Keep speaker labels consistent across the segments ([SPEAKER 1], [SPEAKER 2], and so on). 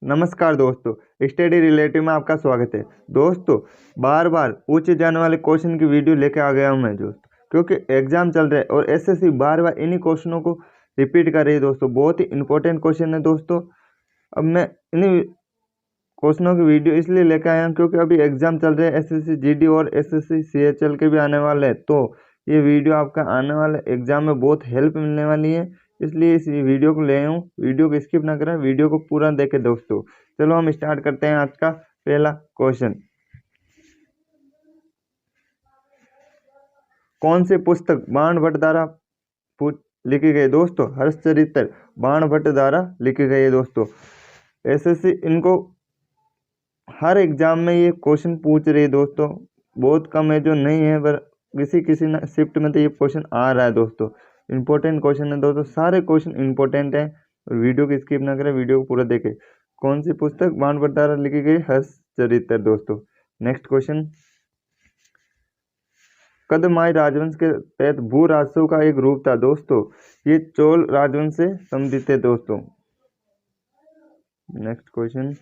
[SPEAKER 1] नमस्कार दोस्तों, study relative में आपका स्वागत है। दोस्तों, बार बार पूछे जाने वाले क्वेश्चन की वीडियो लेके आ गया हूं मैं दोस्तों, क्योंकि एग्जाम चल रहा है और एसएससी बार बार इन्हीं क्वेश्चनों को रिपीट कर रही है दोस्तों। बहुत ही इंपॉर्टेंट क्वेश्चन है दोस्तों। अब मैं इन्हीं क्वेश्चनों की वीडियो इसलिए लेकर आया हूँ क्योंकि अभी एग्जाम चल रहे हैं, एसएससी जीडी और एसएससी सीएचएल के भी आने वाले हैं। तो ये वीडियो आपका आने वाले एग्जाम में बहुत हेल्प मिलने वाली है, इसलिए इस वीडियो को ले आया हूँ। वीडियो को स्किप ना करें, वीडियो को पूरा देखें दोस्तों। चलो हम स्टार्ट करते हैं आज का पहला क्वेश्चन। कौन सी पुस्तक बाण भट्ट द्वारा लिखी गई दोस्तों? हर्षचरित्र बाण भट्ट द्वारा लिखी गई है दोस्तों। एसएससी इनको हर एग्जाम में ये क्वेश्चन पूछ रही है दोस्तों। बहुत कम है जो नहीं है, पर किसी किसी शिफ्ट में तो ये क्वेश्चन आ रहा है दोस्तों। इंपॉर्टेंट क्वेश्चन है दोस्तों, सारे क्वेश्चन इंपॉर्टेंट हैं। वीडियो को स्किप ना करें, वीडियो को पूरा देखें। कौन सी पुस्तक बाण भट्ट द्वारा लिखी गई? हर्षचरित्र दोस्तों। Next question. कदमाई राजवंश के तहत भू राजस्व का एक रूप था दोस्तों। ये चोल राजवंश से संबंधित है दोस्तों। Next question.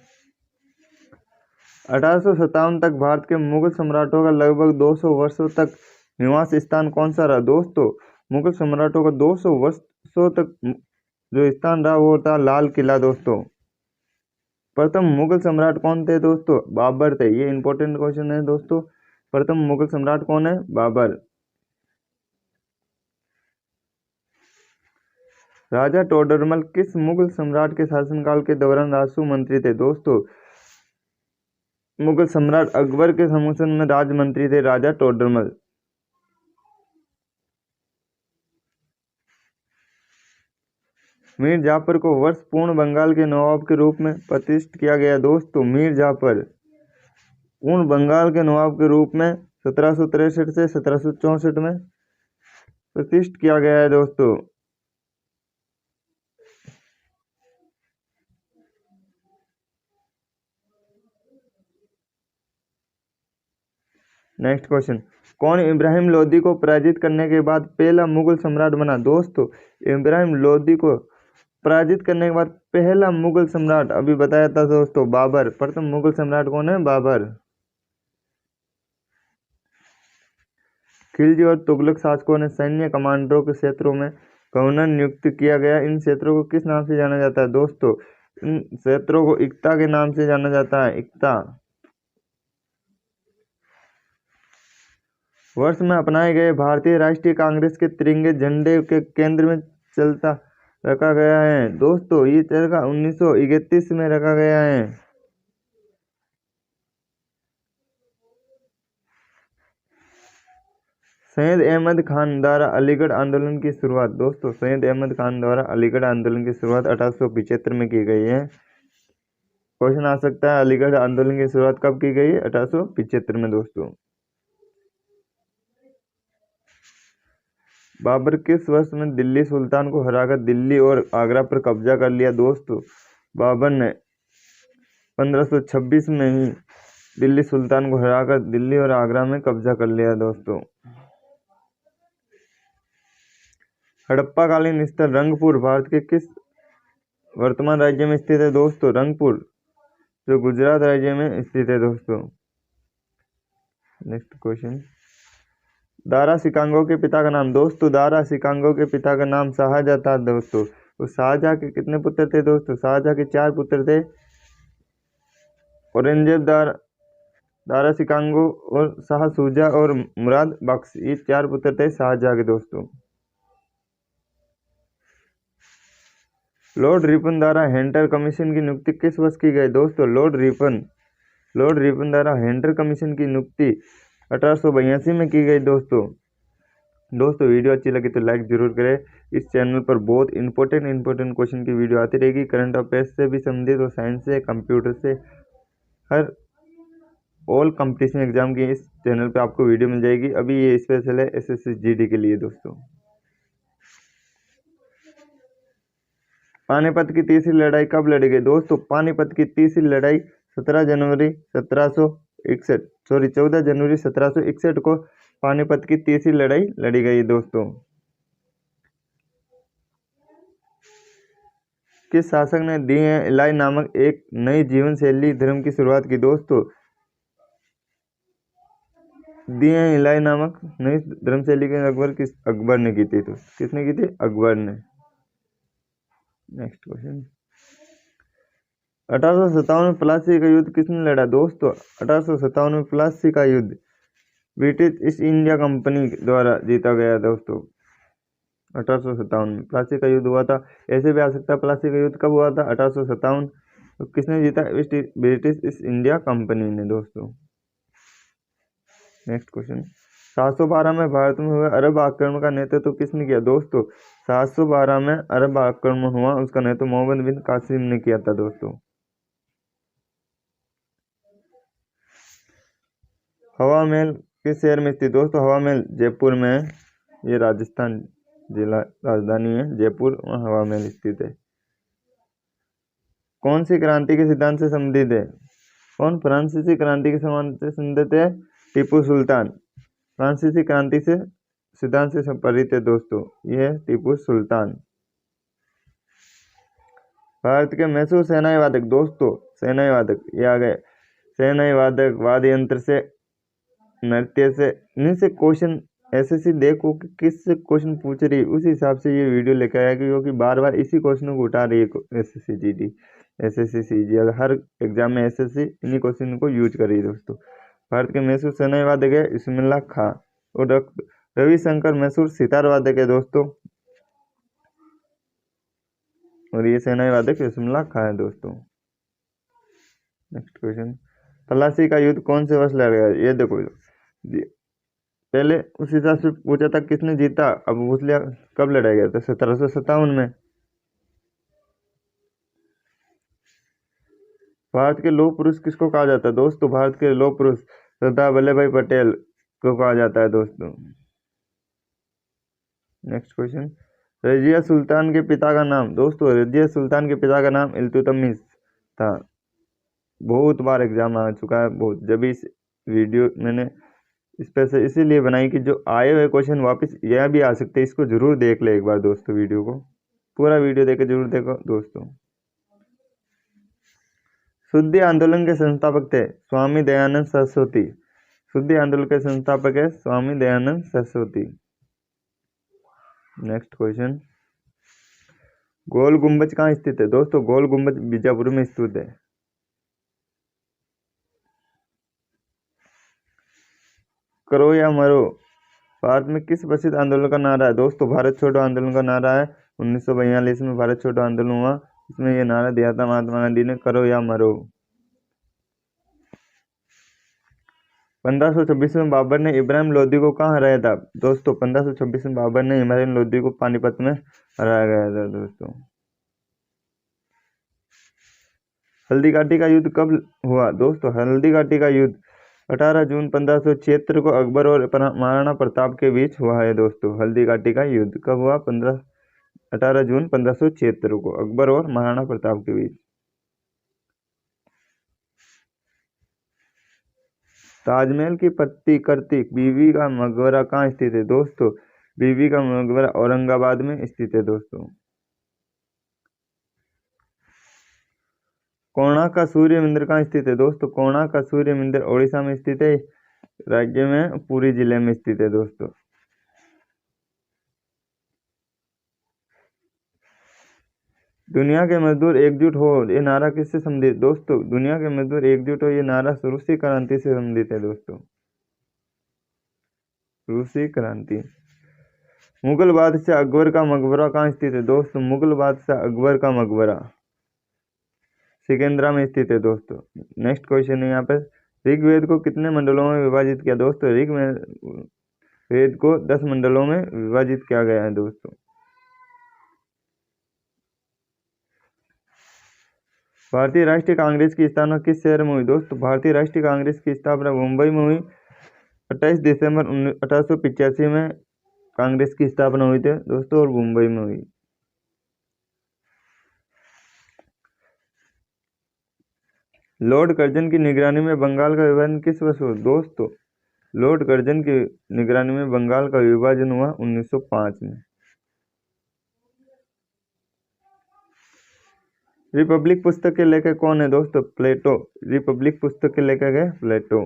[SPEAKER 1] 1857 तक भारत के मुगल सम्राटों का लगभग 200 वर्षों तक निवास स्थान कौन सा रहा दोस्तों? मुगल सम्राटों का 200 वर्षों तक जो स्थान रहा वो था लाल किला दोस्तों। प्रथम मुगल सम्राट कौन थे दोस्तों? बाबर थे। ये इंपॉर्टेंट क्वेश्चन है दोस्तों। प्रथम मुगल सम्राट कौन है? बाबर। राजा टोडरमल किस मुगल सम्राट के शासनकाल के दौरान राजस्व मंत्री थे दोस्तों? मुगल सम्राट अकबर के शासन में राजमंत्री थे राजा टोडरमल। मीर जाफर को वर्ष पूर्ण बंगाल के नवाब के रूप में प्रतिष्ठित किया गया दोस्तों। मीर जाफर पूर्ण बंगाल के नवाब के रूप में 1763 से 1764 में प्रतिष्ठित किया गया है दोस्तों। Next question. कौन इब्राहिम लोदी को पराजित करने के बाद पहला मुगल सम्राट बना दोस्तों? इब्राहिम लोदी को पराजित करने के बाद पहला मुगल सम्राट अभी बताया था दोस्तों, बाबर। प्रथम मुगल सम्राट कौन है? बाबर। खिलजी और तुगलक शासकों ने सैन्य कमांडरों के क्षेत्रों में गवर्नर नियुक्त किया गया। इन क्षेत्रों को किस नाम से जाना जाता है दोस्तों? इन क्षेत्रों को इक्ता के नाम से जाना जाता है, इक्ता। वर्ष में अपनाए गए भारतीय राष्ट्रीय कांग्रेस के तिरंगे झंडे के केंद्र में चलता रखा गया है दोस्तों। ये चरखा 1931 में रखा गया है। सैयद अहमद खान द्वारा अलीगढ़ आंदोलन की शुरुआत दोस्तों। सैयद अहमद खान द्वारा अलीगढ़ आंदोलन की शुरुआत 1875 में की गई है। क्वेश्चन आ सकता है, अलीगढ़ आंदोलन की शुरुआत कब की गई है? 1875 में दोस्तों। बाबर किस वर्ष में दिल्ली सुल्तान को हराकर दिल्ली और आगरा पर कब्जा कर लिया दोस्तों? बाबर ने 1526 में ही दिल्ली सुल्तान को हराकर दिल्ली और आगरा में कब्जा कर लिया दोस्तों। हड़प्पा कालीन स्थल रंगपुर भारत के किस वर्तमान राज्य में स्थित है दोस्तों? रंगपुर जो गुजरात राज्य में स्थित है दोस्तों। Next question. दारा सिकांगो के पिता का नाम दोस्तों? दारा सिकांगो के पिता का नाम शाहजहां था दोस्तों। तो शाहजहां के कितने पुत्र थे दोस्तों? शाहजहां के 4 पुत्र थे। औरंगजेब, दारा सिकांगो और शाह शुजा और मुराद बख्श, ये 4 पुत्र थे शाहजहां के दोस्तों। लॉर्ड रिपन द्वारा हेंटर कमीशन की नियुक्ति किस वर्ष की गई दोस्तों? लॉर्ड रिपन द्वारा हेंटर कमीशन की नियुक्ति 1882 में की गई दोस्तों। वीडियो अच्छी लगी तो लाइक जरूर करें। इस चैनल पर बहुत इंपॉर्टेंट क्वेश्चन की वीडियो आती रहेगी। करंट अफेयर्स से भी संबंधित और साइंस से, कंप्यूटर से, हर ऑल कंपटीशन एग्जाम की इस चैनल पे आपको वीडियो मिल जाएगी। अभी ये स्पेशल है एसएससी जीडी के लिए दोस्तों। पानीपत की तीसरी लड़ाई कब लड़ी गई दोस्तों? पानीपत की तीसरी लड़ाई 14 जनवरी 1761 को पानीपत की तीसरी लड़ाई लड़ी गई दोस्तों। किस शासक ने दी है इलाई नामक एक नई जीवन शैली धर्म की शुरुआत की? दोस्तों, दी है इलाई नामक नई धर्म शैली के अकबर ने की थी। तो किसने की थी? अकबर ने। नेक्स्ट क्वेश्चन, 1857 में प्लासी का युद्ध किसने लड़ा? दोस्तों, 1857 में प्लासी का युद्ध ब्रिटिश ईस्ट इंडिया कंपनी द्वारा जीता गया। दोस्तों, 1857 में प्लासी का युद्ध हुआ था। ऐसे भी आ सकता है प्लासी का युद्ध कब हुआ था? 1857। तो किसने जीता? ब्रिटिश ईस्ट इंडिया कंपनी ने। दोस्तों, नेक्स्ट क्वेश्चन, 712 में भारत में हुए अरब आक्रमण का नेतृत्व किसने किया? दोस्तों, 712 में अरब आक्रमण हुआ, उसका नेतृत्व मोहम्मद बिन कासिम ने किया था। दोस्तों, हवा महल किस शहर में स्थित? दोस्तों, हवा महल जयपुर में है। ये राजस्थान जिला राजधानी है जयपुर, वहाँ हवा महल स्थित है। कौन सी क्रांति के सिद्धांत से संबंधित है? कौन फ्रांसीसी क्रांति के से संबंधित है? टीपू सुल्तान फ्रांसीसी क्रांति से सिद्धांत से संबंधित है। दोस्तों, यह है टीपू सुल्तान। भारत के मशहूर सेनाई वादक। दोस्तों, सेनाई वादक ये आ गए। सेनाई वादक वाद्य यंत्र से, नृत्य से, इन्हीं से क्वेश्चन एसएससी देखो कि किस क्वेश्चन पूछ रही है, उसी हिसाब से ये वीडियो लेकर आया, क्योंकि बार बार इसी क्वेश्चन को उठा रही है एसएससी जीडी, एसएससी सीजीएल, हर एग्जाम में एसएससी इन्हीं क्वेश्चन को यूज कर रही है। दोस्तों, भारत के मशहूर सेनाई वादक है इस्माइल खां, और रविशंकर मशहूर सितार वादक है। दोस्तों, और ये सेनाई वादक इस्माइल खां है। दोस्तों, नेक्स्ट क्वेश्चन, प्लासी का युद्ध कौन से वर्ष लड़ा गया? ये देखो, पहले उस हिसाब से पूछा था किसने जीता, अब पूछ लिया कब लड़ा गया था? 1757 में। भारत के लौह पुरुष किसको कहा जाता है? दोस्तों, भारत के लौह पुरुष सरदार वल्लभ भाई पटेल को कहा जाता है। दोस्तों, नेक्स्ट क्वेश्चन, रजिया सुल्तान के पिता का नाम? दोस्तों, रजिया सुल्तान के पिता का नाम इल्तुतमिश था। बहुत बार एग्जाम आ चुका है, बहुत, जब इस वीडियो मैंने स्पेशल इसीलिए बनाई कि जो आए हुए क्वेश्चन वापस यह भी आ सकते हैं, इसको जरूर देख ले एक बार। दोस्तों, वीडियो को पूरा वीडियो देख के जरूर देखो। दोस्तों, शुद्धि आंदोलन के संस्थापक थे स्वामी दयानंद सरस्वती। शुद्धि आंदोलन के संस्थापक है स्वामी दयानंद सरस्वती। नेक्स्ट क्वेश्चन, गोल गुंबज कहाँ स्थित है? दोस्तों, गोल गुंबज बीजापुर में स्थित है। करो या मरो भारत में किस प्रसिद्ध आंदोलन का नारा है? दोस्तों, भारत छोड़ो आंदोलन का नारा है। 1942 में भारत छोड़ो आंदोलन हुआ, इसमें यह नारा दिया था महात्मा गांधी ने, करो या मरो। 1526 में बाबर ने इब्राहिम लोदी को कहाँ हराया था? दोस्तों, 1526 में बाबर ने इब्राहिम लोदी को पानीपत में हराया गया था। दोस्तों, हल्दी घाटी का युद्ध कब हुआ? दोस्तों, हल्दी घाटी का युद्ध 18 जून 1576 को अकबर और महाराणा प्रताप के बीच हुआ है। दोस्तों, हल्दी घाटी का युद्ध कब हुआ? 18 जून 1576 को अकबर और महाराणा प्रताप के बीच। ताजमहल की प्रतिकृति बीबी का मकबरा कहाँ स्थित है? दोस्तों, बीबी का मकबरा औरंगाबाद में स्थित है। दोस्तों, कोणार्क का सूर्य मंदिर कहाँ स्थित है? दोस्तों, कोणार्क का सूर्य मंदिर ओडिशा में स्थित है, राज्य में पुरी जिले में स्थित है। दोस्तों, दुनिया के मजदूर एकजुट हो ये नारा किससे संबंधित? दोस्तों, दुनिया के मजदूर एकजुट हो ये नारा रूसी क्रांति से संबंधित है। दोस्तों, रूसी क्रांति। मुगल बादशाह अकबर का मकबरा कहाँ स्थित है? दोस्तों, मुगल बादशाह अकबर का मकबरा सिकंदरा में स्थित है। दोस्तों, नेक्स्ट क्वेश्चन है यहाँ पे, ऋग्वेद को कितने मंडलों में विभाजित किया? दोस्तों, ऋग्वेद को 10 मंडलों में विभाजित किया गया है। दोस्तों, भारतीय राष्ट्रीय कांग्रेस की स्थापना किस शहर में हुई? दोस्तों, भारतीय राष्ट्रीय कांग्रेस की स्थापना मुंबई में हुई। 28 दिसंबर 1885 में कांग्रेस की स्थापना हुई थी। दोस्तों, और मुंबई में हुई। लॉर्ड कर्जन की निगरानी में बंगाल का विभाजन किस वर्ष हुआ? दोस्तों, लॉर्ड कर्जन की निगरानी में बंगाल का विभाजन हुआ 1905 में। रिपब्लिक पुस्तक के लेखक कौन है दोस्तों? प्लेटो। रिपब्लिक पुस्तक के लेखक है प्लेटो।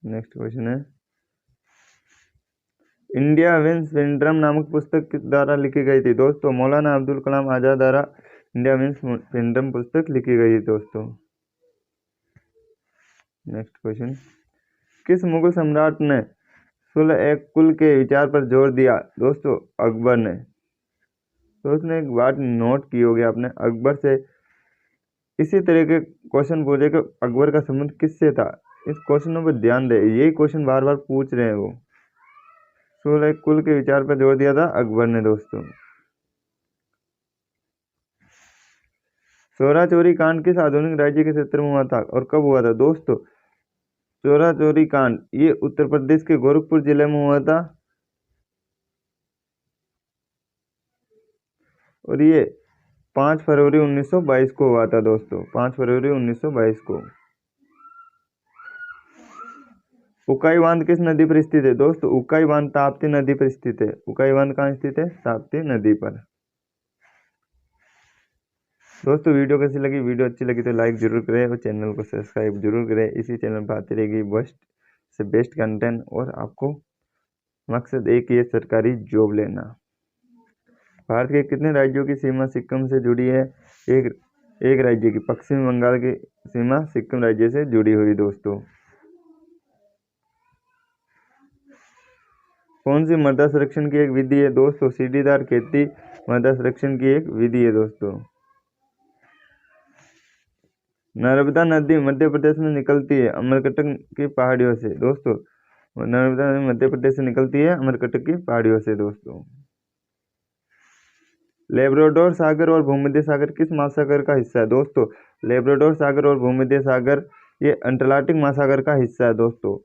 [SPEAKER 1] नेक्स्ट क्वेश्चन है, इंडिया विंस सिंड्रोम नामक पुस्तक किस द्वारा लिखी गई थी? दोस्तों मौलाना अब्दुल कलाम आजाद द्वारा इंडिया विंस सिंड्रोम पुस्तक लिखी गई थी दोस्तों। नेक्स्ट क्वेश्चन, किस मुगल सम्राट ने सुलह ए कुल के विचार पर जोर दिया? दोस्तों अकबर ने। तो उसने एक बात नोट की होगी आपने, अकबर से इसी तरह के क्वेश्चन पूछे कि अकबर का संबंध किससे था। इस क्वेश्चनों पर ध्यान दे, यही क्वेश्चन बार बार पूछ रहे हैं वो। सुलह कुल के विचार पर जोर दिया था अकबर ने दोस्तों। चोरा चोरी कांड किस आधुनिक राज्य के क्षेत्र में हुआ था और कब हुआ था? दोस्तों चोरा चोरी कांड ये उत्तर प्रदेश के गोरखपुर जिले में हुआ था और ये 5 फरवरी 1922 को हुआ था दोस्तों। 5 फरवरी 1922 को। उकाई बांध किस नदी पर स्थित है? दोस्तों उकाई बांध ताप्ती नदी पर स्थित है। उकाई बांध कहाँ स्थित है? ताप्ती नदी पर। दोस्तों वीडियो कैसी लगी? वीडियो अच्छी लगी तो लाइक जरूर करें और चैनल को सब्सक्राइब जरूर करें। इसी चैनल पर आती रहेगी बेस्ट से बेस्ट कंटेंट और आपको मकसद एक ही है, सरकारी जॉब लेना। भारत के कितने राज्यों की सीमा सिक्किम से जुड़ी है? एक राज्य की, पश्चिम बंगाल की सीमा सिक्किम राज्य से जुड़ी हुई दोस्तों। कौन सी मृदा संरक्षण की एक विधि है? दोस्तों सीढ़ीदार खेती मृदा संरक्षण की एक विधि है दोस्तों। नर्मदा नदी मध्य प्रदेश में निकलती है अमरकंटक की पहाड़ियों से। दोस्तों नर्मदा नदी मध्य प्रदेश से निकलती है अमरकंटक की पहाड़ियों से दोस्तों। लेब्राडोर सागर और भूमध्य सागर किस महासागर का हिस्सा है? दोस्तों लेब्राडोर सागर और भूमध्य सागर ये अंटार्कटिक महासागर का हिस्सा है दोस्तों।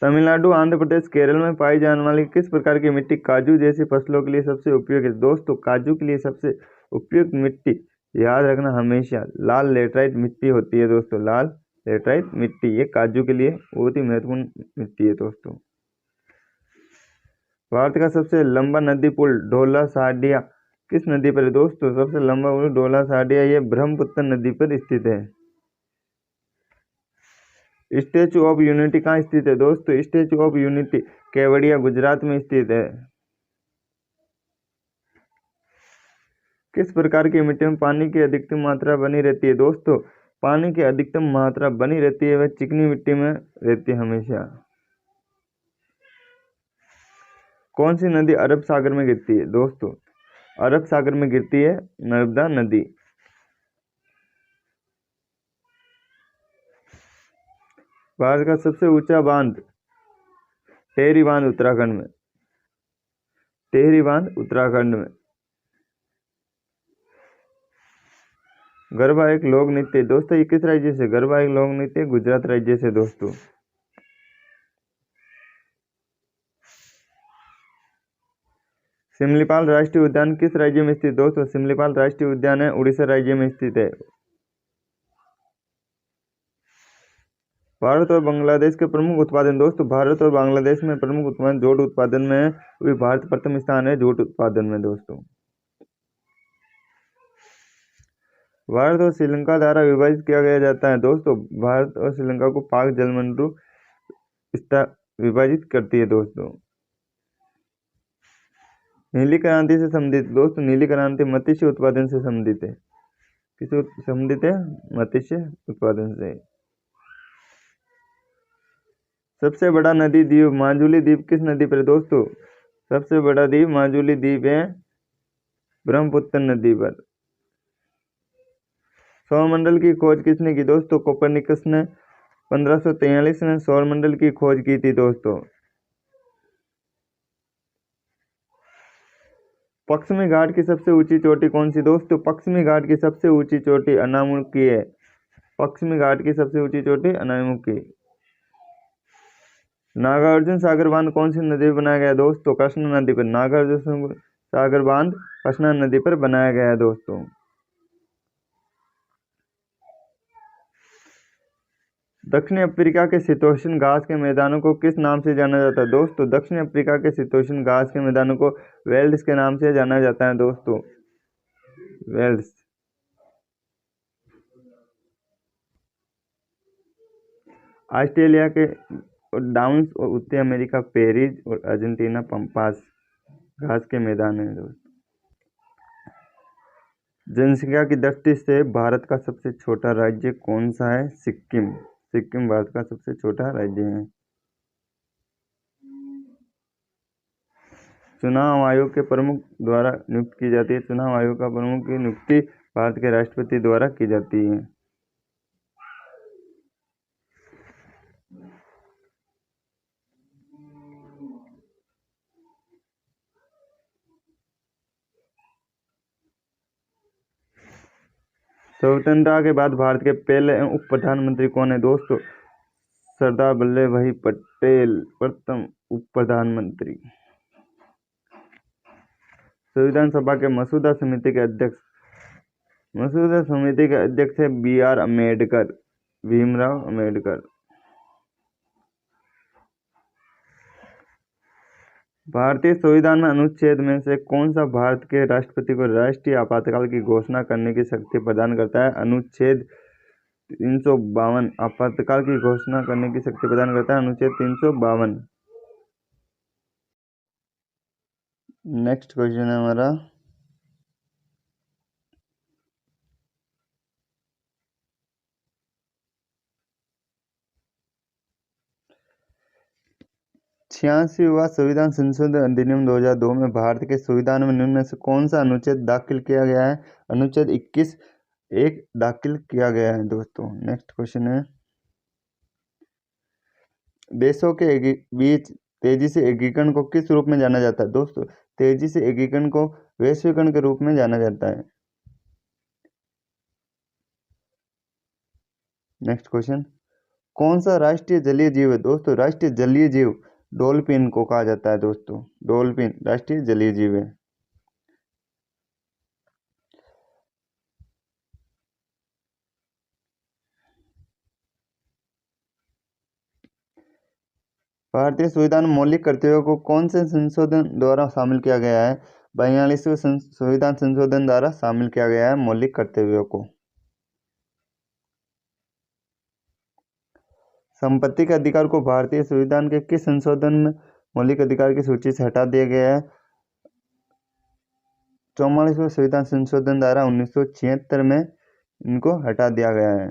[SPEAKER 1] तमिलनाडु, आंध्र प्रदेश, केरल में पाई जाने वाली किस प्रकार की मिट्टी काजू जैसी फसलों के लिए सबसे उपयोगी है? दोस्तों काजू के लिए सबसे उपयुक्त मिट्टी याद रखना हमेशा लाल लेटराइट मिट्टी होती है दोस्तों। लाल लेटराइट मिट्टी ये काजू के लिए बहुत ही महत्वपूर्ण मिट्टी है दोस्तों। भारत का सबसे लंबा नदी पुल ढोला साडिया किस नदी पर है? दोस्तों सबसे लंबा पुल ढोला साडिया ये ब्रह्मपुत्र नदी पर स्थित है। स्टैचू ऑफ यूनिटी कहाँ स्थित है? दोस्तों statue of unity Kevadia Gujarat में स्थित है। किस प्रकार की मिट्टी में पानी की अधिकतम मात्रा बनी रहती है? दोस्तों पानी की अधिकतम मात्रा बनी रहती है वह चिकनी मिट्टी में रहती है हमेशा। कौन सी नदी अरब सागर में गिरती है? दोस्तों अरब सागर में गिरती है नर्मदा नदी। भारत का सबसे ऊंचा बांध टेहरी बांध उत्तराखंड में। टेहरी बांध उत्तराखंड में। गरबा एक लोक नृत्य दोस्तों ये किस राज्य से? गरबा एक लोक नृत्य गुजरात राज्य से दोस्तों। सिमलीपाल राष्ट्रीय उद्यान किस राज्य में स्थित? दोस्तों सिमलीपाल राष्ट्रीय उद्यान है उड़ीसा राज्य में स्थित है। भारत और बांग्लादेश के प्रमुख उत्पादन। दोस्तों भारत और बांग्लादेश में प्रमुख उत्पादन जूट उत्पादन में है, वही भारत प्रथम स्थान है जूट उत्पादन में दोस्तों। भारत और श्रीलंका द्वारा विभाजित किया गया जाता है। दोस्तों भारत और श्रीलंका को पाक जलमंडल विभाजित करती है दोस्तों। नीली क्रांति से संबंधित। दोस्तों नीली क्रांति मत्स्य उत्पादन से संबंधित है। किससे संबंधित है? मत्स्य उत्पादन से। सबसे बड़ा नदी द्वीप माजुली द्वीप किस नदी पर? दोस्तों सबसे बड़ा द्वीप माजुली द्वीप है ब्रह्मपुत्र नदी पर। सौरमंडल की खोज किसने की? दोस्तों कोपरनिकस ने 1543 में सौरमंडल की खोज की थी दोस्तों। पश्चिमी घाट की सबसे ऊंची चोटी कौन सी? दोस्तों पश्चिमी घाट की सबसे ऊंची चोटी अनामुखी है। पश्चिमी घाट की सबसे ऊंची चोटी अनामुखी। नागार्जुन सागर बांध कौन सी नदी पर बनाया गया? दोस्तों कृष्णा नदी पर। नागार्जुन सागर बांध कृष्णा नदी पर बनाया गया है दोस्तों। दक्षिण अफ्रीका के शीतोष्ण घास के मैदानों को किस नाम से जाना जाता है दोस्तों? दक्षिण अफ्रीका के शीतोष्ण घास के मैदानों को वेल्ड्स के नाम से जाना जाता है दोस्तों, वेल्ड्स। ऑस्ट्रेलिया के डाउन्स और उत्तर अमेरिका पेरीज और अर्जेंटीना पंपास घास के मैदान है दोस्तों। जनसंख्या की दृष्टि से भारत का सबसे छोटा राज्य कौन सा है? सिक्किम। सिक्किम भारत का सबसे छोटा राज्य है। चुनाव आयोग के प्रमुख द्वारा नियुक्त की जाती है। चुनाव आयोग का प्रमुख की नियुक्ति भारत के राष्ट्रपति द्वारा की जाती है। स्वतंत्रता के बाद भारत के पहले उप प्रधानमंत्री कौन है दोस्तों? सरदार वल्लभ भाई पटेल प्रथम उप प्रधानमंत्री। संविधान सभा के मसौदा समिति के अध्यक्ष है BR अम्बेडकर, भीमराव अम्बेडकर। भारतीय संविधान में अनुच्छेद में से कौन सा भारत के राष्ट्रपति को राष्ट्रीय आपातकाल की घोषणा करने की शक्ति प्रदान करता है? अनुच्छेद 352 आपातकाल की घोषणा करने की शक्ति प्रदान करता है, अनुच्छेद 352। नेक्स्ट क्वेश्चन है हमारा, छियासीवां संविधान संशोधन अधिनियम 2002 में भारत के संविधान में निम्न में से कौन सा अनुच्छेद दाखिल किया गया है? अनुच्छेद 21(1) दाखिल किया गया है दोस्तों। नेक्स्ट क्वेश्चन है, देशों के बीच तेजी से एकीकरण को किस रूप में जाना जाता है दोस्तों? तेजी से एकीकरण को वैश्वीकरण के रूप में जाना जाता है। नेक्स्ट क्वेश्चन, कौन सा राष्ट्रीय जलीय जीव है दोस्तों? राष्ट्रीय जलीय जीव डॉल्फिन को कहा जाता है दोस्तों, डॉल्फिन राष्ट्रीय जलीय जीव है। भारतीय संविधान में मौलिक कर्तव्यों को कौन से संशोधन द्वारा शामिल किया गया है? 42वें संविधान संशोधन द्वारा शामिल किया गया है मौलिक कर्तव्यों को। संपत्ति के अधिकार को भारतीय संविधान के किस संशोधन में मौलिक अधिकार की सूची से हटा दिया गया है? 44वें संविधान संशोधन द्वारा 1976 में इनको हटा दिया गया है।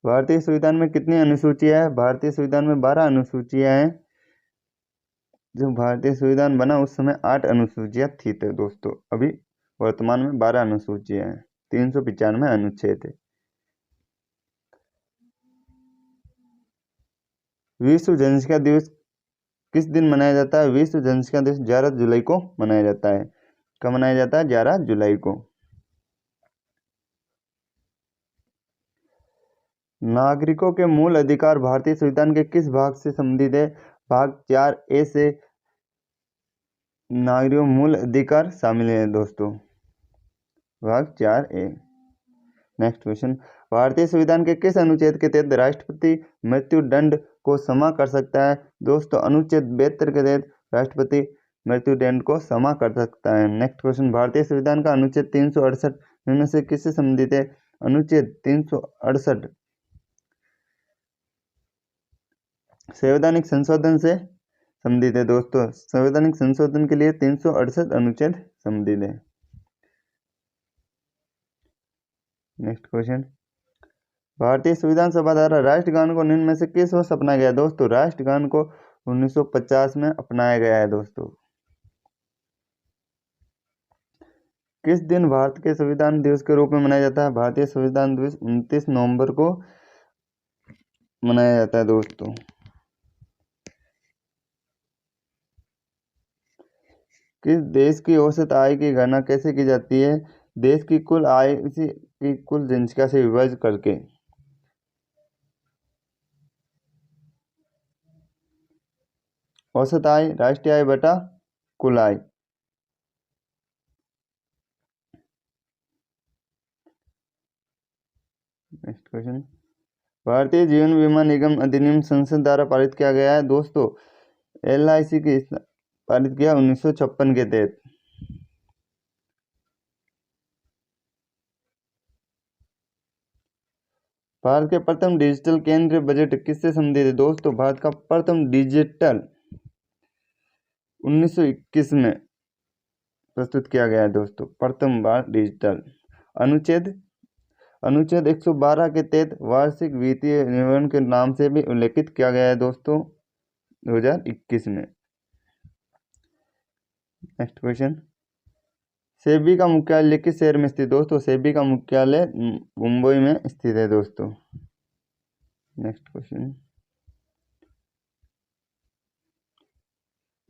[SPEAKER 1] भारतीय संविधान में कितनी अनुसूचियां हैं? भारतीय संविधान में 12 अनुसूचियां हैं। जब भारतीय संविधान बना उस समय 8 अनुसूचियां थी तो दोस्तों, अभी वर्तमान में 12 अनुसूचियां हैं, 395 अनुच्छेद है। विश्व जनसंख्या दिवस किस दिन मनाया जाता है? विश्व जनसंख्या दिवस 11 जुलाई को मनाया जाता है। कब मनाया जाता है? 11 जुलाई को। नागरिकों के मूल अधिकार भारतीय संविधान के किस भाग से संबंधित है? भाग 4A से नागरिकों मूल अधिकार शामिल है दोस्तों, भाग 4A। नेक्स्ट क्वेश्चन, भारतीय संविधान के किस अनुच्छेद के तहत राष्ट्रपति मृत्यु दंड को क्षमा कर सकता है? दोस्तों, अनुच्छेद 72 के तहत राष्ट्रपति मृत्यु दंड को क्षमा कर सकता है। नेक्स्ट क्वेश्चन, भारतीय संविधान का अनुच्छेद 368 निम्न से किससे संबंधित है? अनुच्छेद 368 संवैधानिक संशोधन से संबंधित है दोस्तों। संवैधानिक संशोधन के लिए 368 अनुच्छेद संबंधित है। नेक्स्ट क्वेश्चन, भारतीय संविधान सभा द्वारा राष्ट्रगान को निम्न में से किस वर्ष अपनाया गया दोस्तों? राष्ट्रगान को 1950 में अपनाया गया है दोस्तों। किस दिन भारत के संविधान दिवस के रूप में मनाया जाता है? भारतीय संविधान दिवस 29 नवंबर को मनाया जाता है दोस्तों। किस देश की औसत आय की गणना कैसे की जाती है? देश की कुल आय की कुल जनसंख्या से विभाजित करके। औसत आय राष्ट्रीय आय बटा कुल आय। नेक्स्ट क्वेश्चन, भारतीय जीवन बीमा निगम अधिनियम संसद द्वारा पारित किया गया है दोस्तों। LIC की पारित किया 1956 के तहत। भारत के प्रथम डिजिटल केंद्रीय बजट किससे संबंधित है दोस्तों? भारत का प्रथम डिजिटल 1921 में प्रस्तुत किया गया है दोस्तों, प्रथम बार डिजिटल। अनुच्छेद 112 के तहत वार्षिक वित्तीय विवरण के नाम से भी उल्लेखित किया गया है दोस्तों 2021 में। नेक्स्ट क्वेश्चन, सेबी का मुख्यालय किस शहर में स्थित दोस्तों? सेबी का मुख्यालय मुंबई में स्थित है दोस्तों। नेक्स्ट क्वेश्चन,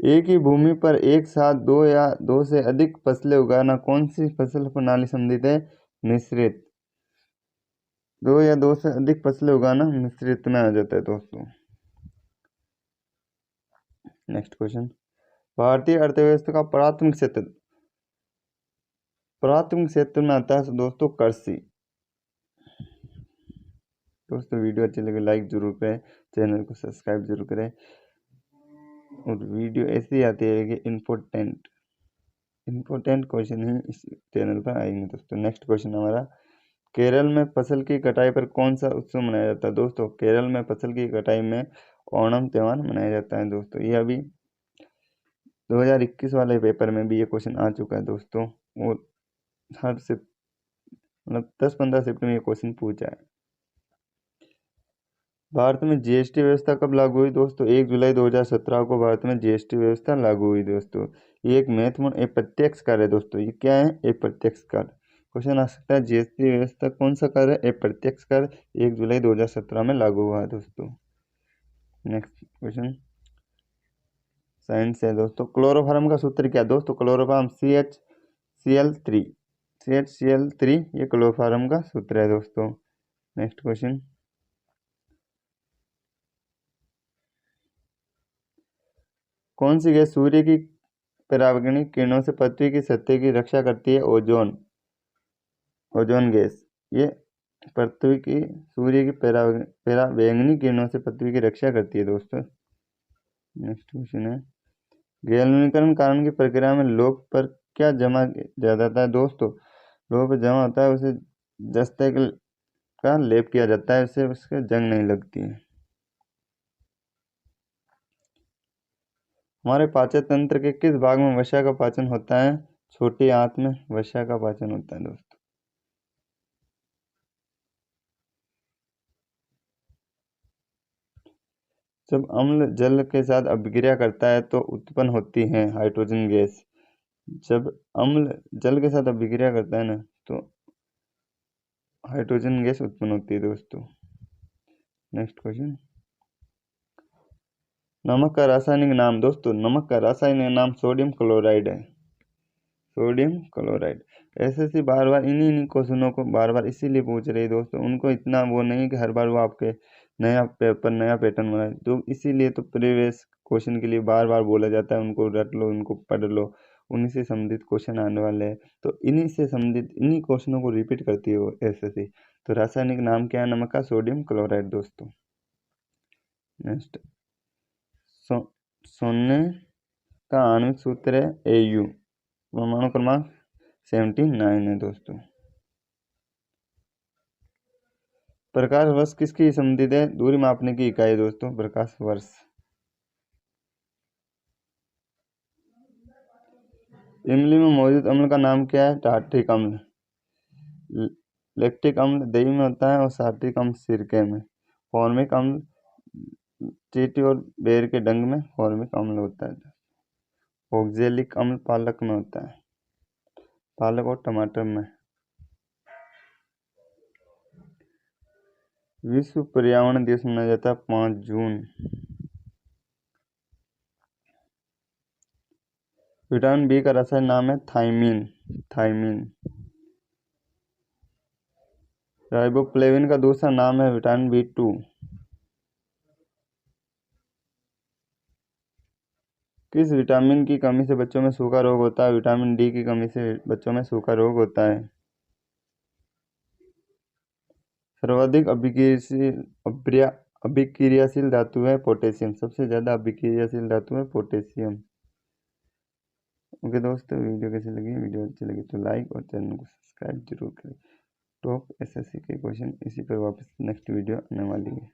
[SPEAKER 1] एक ही भूमि पर एक साथ दो या दो से अधिक फसलें उगाना कौन सी फसल प्रणाली संबंधित है? मिश्रित। दो या दो से अधिक फसलें उगाना मिश्रित में आ जाता है दोस्तों। नेक्स्ट क्वेश्चन, भारतीय अर्थव्यवस्था का प्राथमिक क्षेत्र में आता है दोस्तों कृषि। दोस्तों वीडियो अच्छी लगे लाइक जरूर करें, चैनल को सब्सक्राइब जरूर करें, और वीडियो ऐसी आती है कि इम्पोर्टेंट क्वेश्चन ही इस चैनल पर आएंगे दोस्तों। नेक्स्ट क्वेश्चन हमारा, केरल में फसल की कटाई पर कौन सा उत्सव मनाया जाता है दोस्तों? केरल में फसल की कटाई में ओणम त्यौहार मनाया जाता है दोस्तों। ये अभी 2021 वाले पेपर में भी ये क्वेश्चन आ चुका है दोस्तों, और हर से मतलब 10-15 शिफ्ट में ये क्वेश्चन पूछा है। भारत में GST व्यवस्था कब लागू हुई दोस्तों? 1 जुलाई 2017 को भारत में GST व्यवस्था लागू हुई दोस्तों। ये एक महत्वपूर्ण अप्रत्यक्ष कर है दोस्तों। ये क्या है? अप्रत्यक्ष कर। क्वेश्चन आ सकता है GST व्यवस्था कौन सा कर है? अप्रत्यक्ष कर 1 जुलाई 2017 में लागू हुआ है दोस्तों। नेक्स्ट क्वेश्चन साइंस है दोस्तों। क्लोरोफार्म का सूत्र क्या दोस्तों? क्लोरोफार्म CHCl3 ये क्लोरोफार्म का सूत्र है दोस्तों। नेक्स्ट क्वेश्चन, कौन सी गैस सूर्य की पराबैंगनी किरणों से पृथ्वी की सतह की रक्षा करती है? Ozone gas. ये पृथ्वी की सूर्य की पराबैंगनी किरणों से पृथ्वी की रक्षा करती है दोस्तों। नेक्स्ट क्वेश्चन है, गैल्वेनीकरण कारण की प्रक्रिया में लोह पर क्या जमा किया जाता है दोस्तों? लोह पर जमा होता है उसे जस्ते का लेप किया जाता है, उससे उसके जंग नहीं लगती है। हमारे पाचन तंत्र के किस भाग में वसा का पाचन होता है? छोटी आंत में वसा का पाचन होता है दोस्तों। जब अम्ल जल के साथ अभिक्रिया करता है तो उत्पन्न होती है हाइड्रोजन गैस। जब अम्ल जल के साथ अभिक्रिया करता है ना तो हाइड्रोजन गैस उत्पन्न होती है दोस्तों। नेक्स्ट क्वेश्चन, नमक का रासायनिक नाम दोस्तों? नमक का रासायनिक नाम सोडियम क्लोराइड है। Sodium chloride. SSC बार बार इन्हीं क्वेश्चनों को बार बार इसीलिए पूछ रही है दोस्तों, उनको इतना वो नहीं कि हर बार वो आपके नया पेपर नया पैटर्न बनाए, तो इसीलिए तो प्रीवियस क्वेश्चन के लिए बार बार बोला जाता है उनको रट लो, उनको पढ़ लो, उन्हीं से संबंधित क्वेश्चन आने वाले हैं, तो इन्हीं से संबंधित इन्हीं क्वेश्चनों को रिपीट करती है वो SSC। तो रासायनिक नाम क्या है नमक का? सोडियम क्लोराइड दोस्तों। नेक्स्ट, सोने का आणविक सूत्र है AU, परमाणु क्रमांक 79 है दोस्तों। प्रकाश वर्ष किसकी संबंधित है? दूरी मापने की इकाई दोस्तों, प्रकाश वर्ष। इमली में मौजूद अम्ल का नाम क्या है? टार्ट्रिक अम्ल। लैक्टिक अम्ल दही में होता है और सार्ट्रिक अम्ल सिरके में। फॉर्मिक अम्ल चींटी और बेर के डंक में फॉर्मिक अम्ल होता है। ऑक्जेलिक अम्ल पालक में होता है, पालक और टमाटर में। विश्व पर्यावरण दिवस मनाया जाता है 5 जून। विटामिन बी का रासायनिक नाम है थायमीन। राइबोफ्लेविन का दूसरा नाम है विटामिन B2। किस विटामिन की कमी से बच्चों में सूखा रोग होता है? विटामिन D की कमी से बच्चों में सूखा रोग होता है। सर्वाधिक अभिक्रियाशील धातु है पोटेशियम। सबसे ज़्यादा अभिक्रियाशील धातु है पोटेशियम। ओके दोस्तों, वीडियो कैसी लगी? वीडियो अच्छी लगी तो लाइक और चैनल को सब्सक्राइब जरूर करें। टॉप एसएससी के क्वेश्चन इसी पर वापस नेक्स्ट वीडियो आने वाली है।